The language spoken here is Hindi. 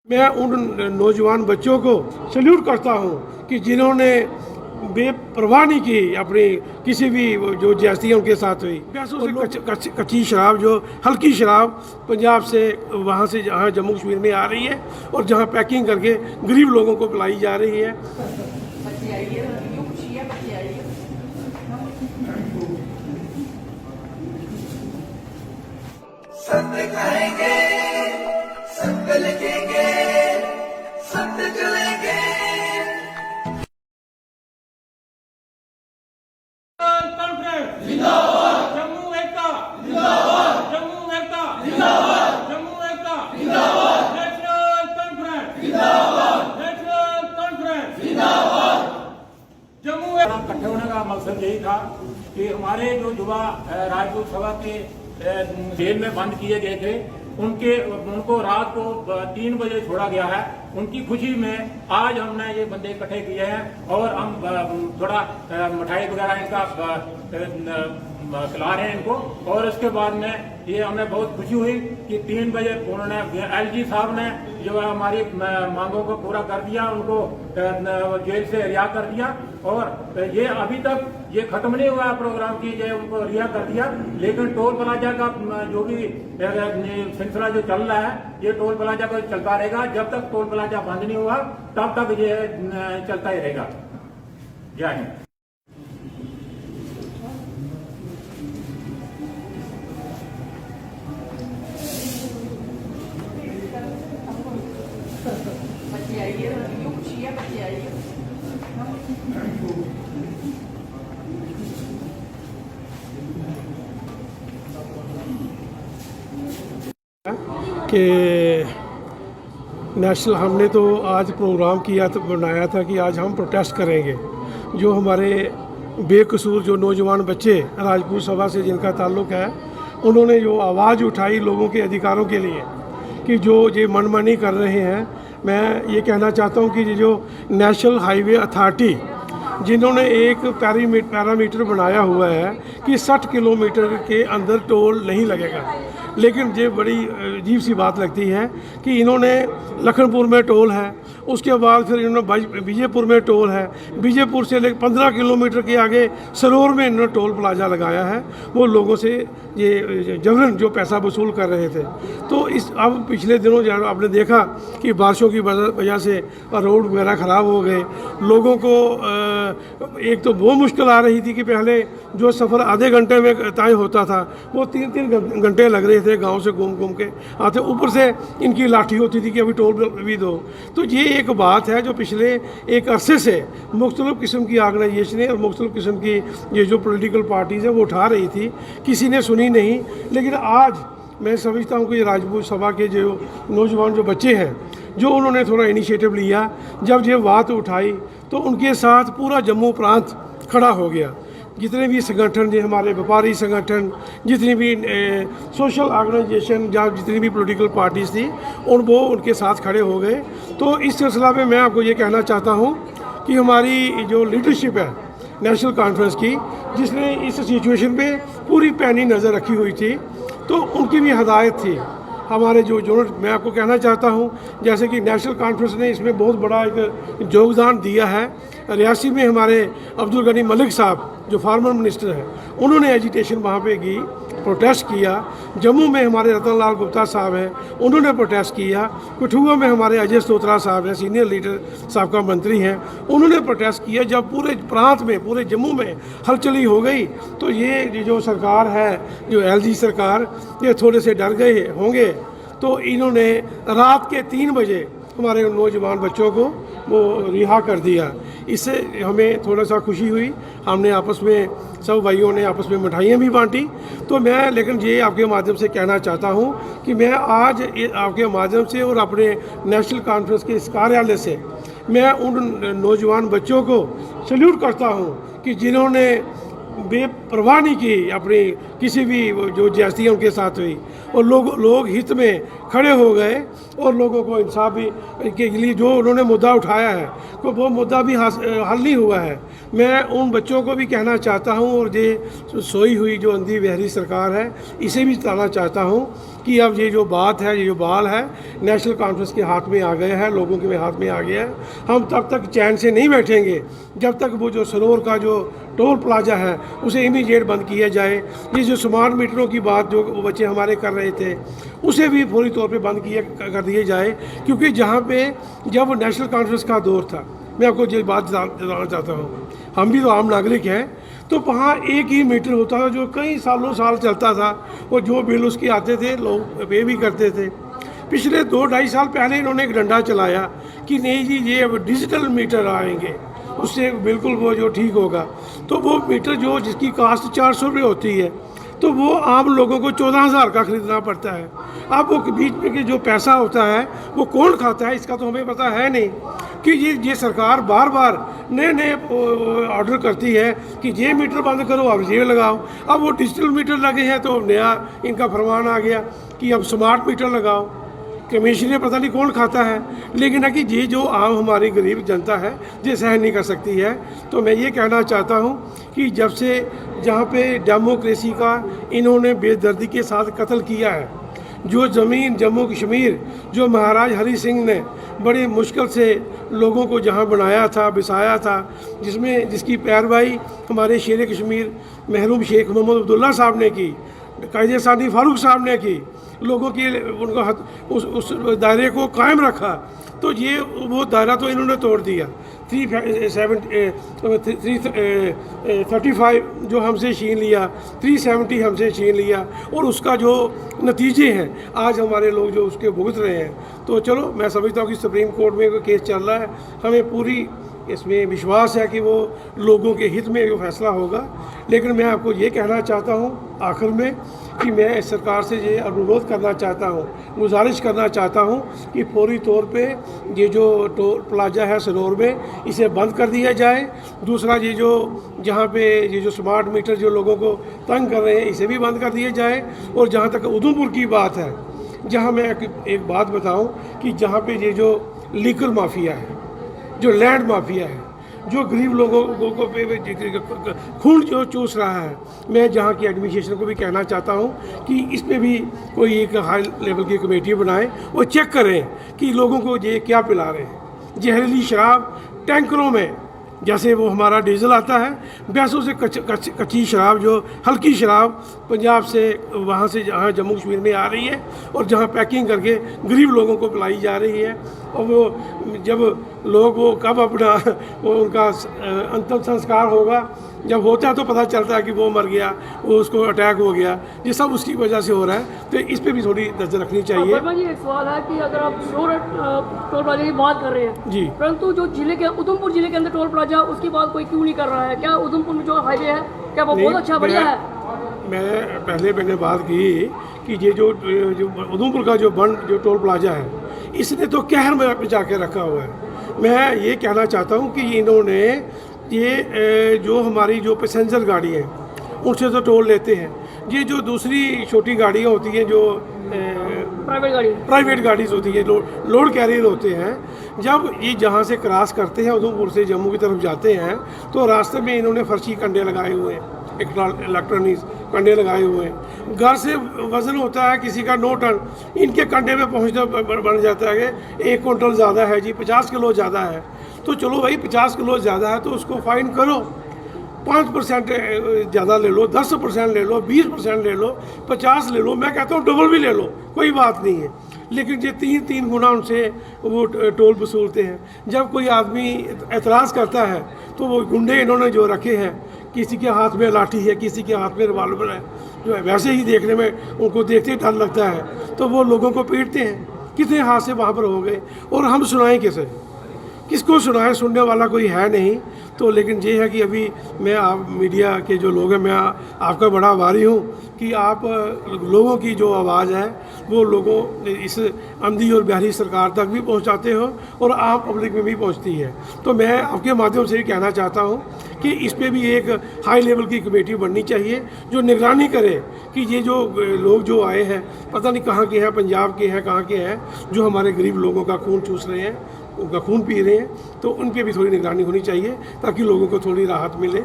मैं उन नौजवान बच्चों को सल्यूट करता हूं कि जिन्होंने बेपरवाह नहीं की अपनी किसी भी जो ज्यादतियाँ उनके साथ हुई। पैसों से कच्ची शराब, जो हल्की शराब पंजाब से वहाँ से जहाँ जम्मू कश्मीर में आ रही है और जहाँ पैकिंग करके गरीब लोगों को पिलाई जा रही है। सत्य कहेंगे, सत्य लिखेंगे, सत्य चलेंगे। जिंदाबाद जम्मू एकता, जिंदाबाद जम्मू एकता, जिंदाबाद जम्मू एकता, जिंदाबाद नेशनल कॉन्फ्रेंस, जिंदाबाद नेशनल कॉन्फ्रेंस, जिंदाबाद जम्मू। इकट्ठे होने का मकसद यही था कि हमारे जो युवा राजपूत सभा के जेल में बंद किए गए थे उनको रात को 3 बजे छोड़ा गया है। उनकी खुशी में आज हमने ये बंदे इकट्ठे किए हैं और हम थोड़ा मिठाई वगैरह इनका खिला रहे हैं इनको। और इसके बाद में ये हमें बहुत खुशी हुई कि 3 बजे उन्होंने एलजी साहब ने जो हमारी मांगों को पूरा कर दिया, उनको जेल से रिहा कर दिया। और ये अभी तक ये खत्म नहीं हुआ प्रोग्राम की, ये उनको रिहा कर दिया। लेकिन टोल प्लाजा का जो भी सिलसिला जो चल रहा है, ये टोल प्लाजा को चलता रहेगा। जब तक टोल प्लाजा बंद नहीं हुआ तब तक ये चलता ही रहेगा। जय हिंद। कि नेशनल हमने तो आज प्रोग्राम किया तो बनाया था कि आज हम प्रोटेस्ट करेंगे। जो हमारे बेकसूर जो नौजवान बच्चे राजपूत सभा से जिनका ताल्लुक़ है, उन्होंने जो आवाज़ उठाई लोगों के अधिकारों के लिए कि जो ये मनमानी कर रहे हैं। मैं ये कहना चाहता हूँ कि ये जो नेशनल हाईवे अथॉरिटी जिन्होंने एक पैरामीटर बनाया हुआ है कि 60 किलोमीटर के अंदर टोल नहीं लगेगा, लेकिन ये बड़ी अजीब सी बात लगती है कि इन्होंने लखनपुर में टोल है, उसके बाद फिर इन्होंने बीजेपुर में टोल है, बीजेपुर से लेकर 15 किलोमीटर के आगे सरोवर में इन्होंने टोल प्लाजा लगाया है। वो लोगों से ये जबरन जो पैसा वसूल कर रहे थे। तो इस अब पिछले दिनों जब आपने देखा कि बारिशों की वजह से रोड वगैरह ख़राब हो गए, लोगों को एक तो वो मुश्किल आ रही थी कि पहले जो सफ़र आधे घंटे में तय होता था वो 3-3 घंटे लग रहे थे गांव से घूम घूम के आते। ऊपर से इनकी लाठी होती थी कि अभी टोल भी दो। तो ये एक बात है जो पिछले एक अरसे से मुख्तलिफ़ किस्म की ऑर्गेनाइजेशनें और मुख्तलिफ़ किस्म की ये जो पॉलिटिकल पार्टीज़ हैं वो उठा रही थी, किसी ने सुनी नहीं। लेकिन आज मैं समझता हूँ कि राजपूत सभा के जो नौजवान जो बच्चे हैं, जो उन्होंने थोड़ा इनिशिएटिव लिया, जब ये बात उठाई तो उनके साथ पूरा जम्मू प्रांत खड़ा हो गया। जितने भी संगठन जो हमारे व्यापारी संगठन, जितनी भी सोशल ऑर्गेनाइजेशन या जितनी भी पॉलिटिकल पार्टीज़ थी, वो उनके साथ खड़े हो गए। तो इस सिलसिला में मैं आपको ये कहना चाहता हूँ कि हमारी जो लीडरशिप है नेशनल कॉन्फ्रेंस की, जिसने इस सिचुएशन पे पूरी पैनी नज़र रखी हुई थी, तो उनकी भी हदायत थी। हमारे जो मैं आपको कहना चाहता हूँ, जैसे कि नेशनल कॉन्फ्रेंस ने इसमें बहुत बड़ा एक योगदान दिया है। रियासी में हमारे अब्दुल गनी मलिक साहब जो फार्मर मिनिस्टर हैं, उन्होंने एजिटेशन वहाँ पे की, प्रोटेस्ट किया। जम्मू में हमारे रतन लाल गुप्ता साहब हैं, उन्होंने प्रोटेस्ट किया। कठुआ में हमारे अजय स्तोत्रा साहब हैं, सीनियर लीडर साहब मंत्री हैं, उन्होंने प्रोटेस्ट किया। जब पूरे प्रांत में, पूरे जम्मू में हलचली हो गई तो ये जो सरकार है, जो एलजी सरकार, ये थोड़े से डर गए होंगे। तो इन्होंने रात के 3 बजे हमारे नौजवान बच्चों को वो रिहा कर दिया। इससे हमें थोड़ा सा खुशी हुई। हमने आपस में सब भाइयों ने आपस में मिठाइयाँ भी बांटी। तो मैं लेकिन ये आपके माध्यम से कहना चाहता हूँ कि मैं आज आपके माध्यम से और अपने नेशनल कॉन्फ्रेंस के इस कार्यालय से मैं उन नौजवान बच्चों को सल्यूट करता हूँ कि जिन्होंने बेपरवाह नहीं की अपनी किसी भी जो ज्यादतियाँ उनके साथ हुई, और लोग हित में खड़े हो गए और लोगों को इंसाफ भी के लिए जो उन्होंने मुद्दा उठाया है, तो वो मुद्दा भी हल नहीं हुआ है। मैं उन बच्चों को भी कहना चाहता हूं और ये सोई हुई जो अंधी बहरी सरकार है इसे भी बताना चाहता हूं कि अब ये जो बात है, ये जो बाल है नेशनल कॉन्फ्रेंस के हाथ में आ गया है, लोगों के हाथ में आ गया है। हम तब तक चैन से नहीं बैठेंगे जब तक वो जो सरोवर का जो टोल प्लाजा है उसे इमीडिएट बंद किया जाए। ये जो स्मार्ट मीटरों की बात जो बच्चे हमारे कर रहे थे उसे भी पूरी तौर पे बंद कर दिए जाए, क्योंकि जहाँ पे जब नेशनल कॉन्फ्रेंस का दौर था, मैं आपको ये बात बताना चाहता हूँ, हम भी तो आम नागरिक हैं, तो वहाँ एक ही मीटर होता था जो कई साल चलता था और जो बिल उसके आते थे लोग पे भी करते थे। पिछले 2-2.5 साल पहले इन्होंने एक डंडा चलाया कि नहीं जी ये अब डिजिटल मीटर आएंगे, उससे बिल्कुल वो जो ठीक होगा। तो वो मीटर जो जिसकी कास्ट 400 रुपये होती है तो वो आम लोगों को 14,000 का ख़रीदना पड़ता है। अब वो बीच में के जो पैसा होता है वो कौन खाता है इसका तो हमें पता है नहीं, कि ये सरकार बार बार नए ऑर्डर करती है कि ये मीटर बंद करो, अब ये लगाओ। अब वो डिजिटल मीटर लगे हैं तो नया इनका फरमान आ गया कि अब स्मार्ट मीटर लगाओ। कमीशन पता नहीं कौन खाता है, लेकिन है कि ये जो आम हमारी गरीब जनता है ये सहन नहीं कर सकती है। तो मैं ये कहना चाहता हूँ कि जब से जहाँ पे डेमोक्रेसी का इन्होंने बेदर्दी के साथ कत्ल किया है, जो ज़मीन जम्मू कश्मीर जो महाराज हरि सिंह ने बड़ी मुश्किल से लोगों को जहाँ बनाया था, बसाया था, जिसकी पैरवाई हमारे शेर कश्मीर महरूम शेख मोहम्मद अब्दुल्ला साहब ने की, कायदे सानी फारूक साहब ने की, लोगों के उनको उस दायरे को कायम रखा, तो ये वो दायरा तो इन्होंने तोड़ दिया। 335 जो हमसे छीन लिया, 370 हमसे छीन लिया, और उसका जो नतीजे हैं आज हमारे लोग जो उसके भुगत रहे हैं। तो चलो मैं समझता हूँ कि सुप्रीम कोर्ट में कोई केस चल रहा है, हमें पूरी इसमें विश्वास है कि वो लोगों के हित में जो फैसला होगा। लेकिन मैं आपको ये कहना चाहता हूँ आखिर में कि मैं इस सरकार से ये अनुरोध करना चाहता हूँ, गुजारिश करना चाहता हूँ कि फौरी तौर पे ये जो टोल प्लाजा है सरोवर में इसे बंद कर दिया जाए। दूसरा ये जो जहाँ पे ये जो स्मार्ट मीटर जो लोगों को तंग कर रहे हैं इसे भी बंद कर दिया जाए। और जहाँ तक उधमपुर की बात है, जहाँ मैं एक बात बताऊँ कि जहाँ पे ये जो लीगल माफिया है, जो लैंड माफिया है, जो गरीब लोगों को खून जो चूस रहा है, मैं जहाँ की एडमिनिस्ट्रेशन को भी कहना चाहता हूँ कि इस पे भी कोई एक हाई लेवल की कमेटी बनाए, वो चेक करें कि लोगों को ये क्या पिला रहे हैं। जहरीली शराब टैंकरों में, जैसे वो हमारा डीजल आता है वैसों से कच्ची शराब, जो हल्की शराब पंजाब से वहाँ से जहाँ जम्मू कश्मीर में आ रही है और जहाँ पैकिंग करके गरीब लोगों को पिलाई जा रही है। और वो जब लोग वो कब अपना वो उनका अंतिम संस्कार होगा, जब होता है तो पता चलता है कि वो मर गया, वो उसको अटैक हो गया, ये सब उसकी वजह से हो रहा है। तो इस पे भी थोड़ी नजर रखनी चाहिए। वर्मा जी, एक सवाल है कि अगर आप टोल प्लाजा की बात कर रहे हैं जी, परंतु जो जिले के उधमपुर जिले के अंदर टोल प्लाजा उसकी बात कोई क्यों नहीं कर रहा है? क्या उधमपुर में जो हाईवे है क्या वो बहुत अच्छा बढ़िया है? मैंने बात की कि ये जो उधमपुर का जो टोल प्लाजा है इसने तो कहर में जाके रखा हुआ है। मैं ये कहना चाहता हूँ कि इन्होंने ये जो हमारी जो पैसेंजर गाड़ी है उनसे तो टोल लेते हैं, ये जो दूसरी छोटी गाड़ियाँ होती हैं जो प्राइवेट गाड़ीज होती है, लोड कैरियर होते हैं, जब ये जहाँ से क्रॉस करते हैं उधमपुर से जम्मू की तरफ जाते हैं तो रास्ते में इन्होंने फर्शी कंडे लगाए हुए हैं, इलेक्ट्रॉनिक्स कंडे लगाए हुए हैं। घर से वज़न होता है किसी का 9 टन, इनके कंडे में पहुँचना बन जाता है कि 1 क्विंटल ज़्यादा है जी, 50 किलो ज़्यादा है। तो चलो भाई 50 किलो ज़्यादा है तो उसको फाइन करो, 5% ज़्यादा ले लो, 10% ले लो, 20% ले लो, 50 ले लो, मैं कहता हूँ डबल भी ले लो, कोई बात नहीं है। लेकिन ये 3 गुना उनसे वो टोल वसूलते हैं। जब कोई आदमी एतराज़ करता है तो वो गुंडे इन्होंने जो रखे हैं, किसी के हाथ में लाठी है, किसी के हाथ में रिवाल्वर है, जो है वैसे ही देखने में उनको देखते ही डर लगता है, तो वो लोगों को पीटते हैं। कितने हादसे वहाँ पर हो गए, और हम सुनाएं किसको सुनाएं, सुनने वाला कोई है नहीं। तो लेकिन ये है कि अभी मैं आप मीडिया के जो लोग हैं, मैं आपका बड़ा आभारी हूँ कि आप लोगों की जो आवाज़ है वो लोगों इस अंधी और बहरी सरकार तक भी पहुँचाते हो और आम पब्लिक में भी पहुँचती है। तो मैं आपके माध्यम से भी कहना चाहता हूँ कि इस पे भी एक हाई लेवल की कमेटी बननी चाहिए जो निगरानी करे कि ये जो लोग जो आए हैं, पता नहीं कहाँ के हैं, पंजाब के हैं, कहाँ के हैं, जो हमारे गरीब लोगों का खून चूस रहे हैं, उनका खून पी रहे हैं, तो उन पे भी थोड़ी निगरानी होनी चाहिए ताकि लोगों को थोड़ी राहत मिले।